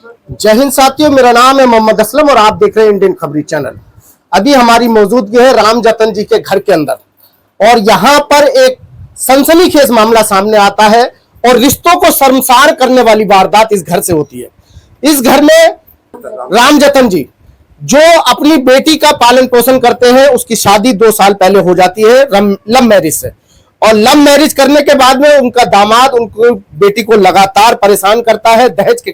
जय हिंद साथियों, मेरा नाम है मोहम्मद असलम और आप देख रहे हैं इंडियन खबरी चैनल। अभी हमारी मौजूदगी है राम जतन जी के घर के अंदर और यहाँ पर एक सनसनीखेज मामला सामने आता है और रिश्तों को शर्मसार करने वाली वारदात इस घर से होती है। इस घर में राम जतन जी जो अपनी बेटी का पालन पोषण करते हैं, उसकी शादी 2 साल पहले हो जाती है लव मैरिज से, और लव मैरिज करने के बाद में उनका दामाद उनको बेटी को लगातार परेशान करता है दहेज के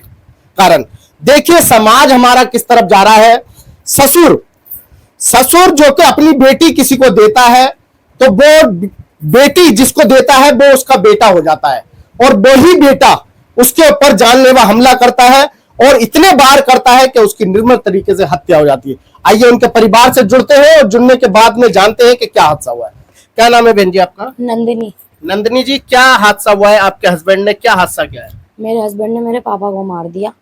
कारण। देखिए समाज हमारा किस तरफ जा रहा है। ससुर जो कि अपनी बेटी किसी को देता है तो वो बेटी जिसको देता है वो उसका बेटा हो जाता है और वही बेटा उसके ऊपर जानलेवा हमला करता है और इतने बार करता है कि उसकी निर्मम तरीके से हत्या हो जाती है। आइए उनके परिवार से जुड़ते हैं और जुड़ने के बाद में जानते हैं कि क्या हादसा हुआ है। क्या नाम है बहन जी आपका? नंदिनी। नंदिनी जी, क्या हादसा हुआ है? आपके हस्बैंड ने क्या हादसा किया है? मेरे हस्बैंड ने मेरे पापा को मार दिया।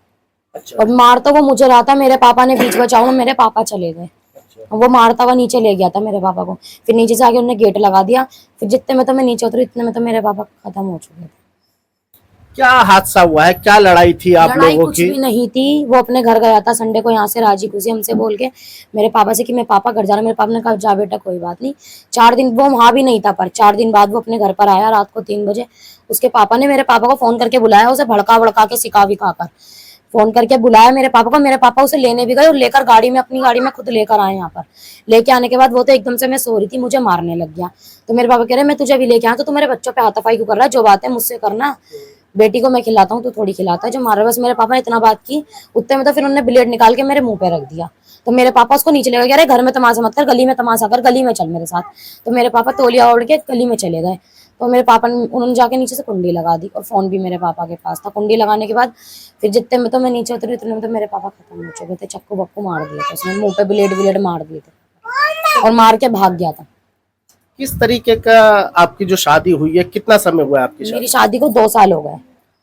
अच्छा। और मारता वो मुझे रहा था, मेरे पापा ने बीच बचाओ, मेरे पापा चले गए। अच्छा। वो मारता हुआ नीचे ले गया था मेरे पापा को, फिर नीचे से आके उन्होंने गेट लगा दिया। फिर जितने में तो मैं नीचे उतरी इतने में तो मेरे पापा खत्म हो चुके थे। क्या हादसा हुआ है? क्या लड़ाई थी आप लड़ाई लोगों कुछ की? भी नहीं थी। वो अपने घर गया था संडे को, यहाँ से राजी खुशी हमसे बोल के मेरे पापा से कि मैं पापा घर जा रहा हूँ। मेरे पापा ने कहा जा बेटा कोई बात नहीं। 4 दिन वो वहां भी नहीं था, पर 4 दिन बाद वो अपने घर पर आया रात को 3 बजे। उसके पापा ने मेरे पापा को फोन करके बुलाया, उसे भड़का के सिखा विखा कर फोन करके बुलाया मेरे पापा को। मेरे पापा उसे लेने भी गए और लेकर गाड़ी में, अपनी गाड़ी में खुद लेकर आए यहाँ पर। लेके आने के बाद वो तो एकदम से, मैं सो रही थी, मुझे मारने लग गया। तो मेरे पापा कह रहे मैं तुझे भी लेके आया, तो तू मेरे बच्चों पे हाथापाई क्यों कर रहा है? जो बात है मुझसे करना, बेटी को मैं खिलाता हूँ, तू थोड़ी खिलाता है। जो मार रहा है बस। मेरे पापा ने इतना बात की, उतने में तो फिर उन्होंने ब्लेड निकाल के मेरे मुंह पे रख दिया। तो मेरे पापा उसको नीचे ले गए, कह रहे घर में तमाशा मत कर, गली में तमाशा कर, गली में चल मेरे साथ। तो मेरे पापा तौलिया ओढ़ के गली में चले गए। तो मेरे पापा ने, उन्होंने जाके नीचे से कुंडी लगा दी और फोन भी मेरे पापा के पास था। कुंडी लगाने के बाद फिर जितने में तो मैं नीचे उतरी उतने में तो मेरे पापा खत्म हो चुके थे। चक्कू बक्कू मार दिए थे उसने, मुंह पे ब्लेड मार दिए थे और मार के भाग गया था। किस तरीके का आपकी जो शादी हुई है, कितना समय हुआ है आपकी मेरी शादी को 2 साल हो गए।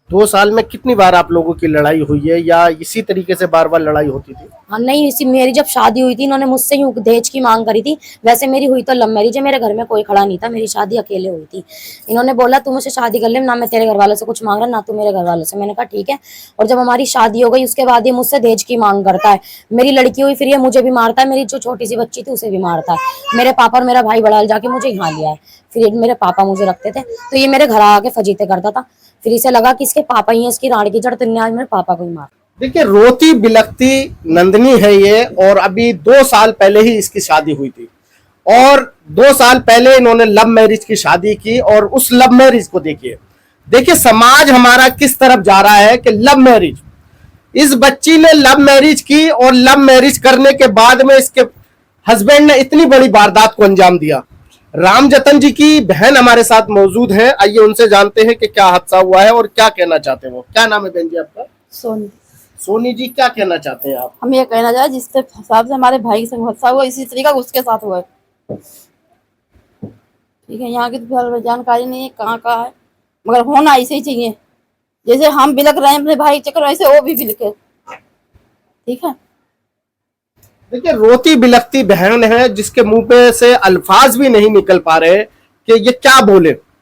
2 साल में कितनी बार आप लोगों की लड़ाई हुई है या इसी तरीके से बार बार लड़ाई होती थी? हाँ नहीं, इसी मेरी जब शादी हुई थी इन्होंने मुझसे यूं दहेज की मांग करी थी। वैसे मेरी हुई तो लव मैरिज है, मेरे घर में कोई खड़ा नहीं था, मेरी शादी अकेले हुई थी। इन्होंने बोला तू मुझसे शादी कर ले, ना मैं तेरे घर वालों से कुछ मांग रहा ना तू मेरे घर वालों से। मैंने कहा ठीक है। और जब हमारी शादी हो गई उसके बाद ये मुझसे दहेज की मांग करता है। मेरी लड़की हुई फिर ये मुझे भी मारता है, मेरी जो छोटी सी बच्ची थी उसे भी मारता है। मेरे पापा और मेरा भाई बड़ा जाके मुझे यहाँ लिया है। फिर मेरे पापा मुझे रखते थे तो ये मेरे घर आके फजीते करता था। फिर इसे लगा कि इसके पापा ही है, इसकी राड़ की जड़, तो आज मेरे पापा को ही मार। देखिए रोती बिलखती नंदिनी है ये, और अभी 2 साल पहले ही इसकी शादी हुई थी और 2 साल पहले इन्होंने लव मैरिज की शादी की। और उस लव मैरिज को देखिए समाज हमारा किस तरफ जा रहा है कि लव मैरिज, इस बच्ची ने लव मैरिज की और लव मैरिज करने के बाद में इसके हस्बैंड ने इतनी बड़ी वारदात को अंजाम दिया। राम जतन जी की बहन हमारे साथ मौजूद है, आइए उनसे जानते हैं कि क्या हादसा हुआ है और क्या कहना चाहते हैं वो। क्या नाम है बहन जी आपका? सोनी। सोनी जी, क्या कहना चाहते हैं आप? हम ये कहना चाहे जिसके हिसाब से हमारे भाई से हादसा हुआ इसी तरीका उसके साथ हुआ है। ठीक है, यहाँ की तो जानकारी नहीं है कहाँ का है, मगर होना ऐसे ही चाहिए। जैसे हम बिलक रहे हैं अपने भाई चक्कर, वैसे वो भी बिलके। ठीक है। देखिए रोती बिलखती बहन है जिसके मुंह पे से अल्फाज भी नहीं निकल पा रहे कि ये क्या बोले।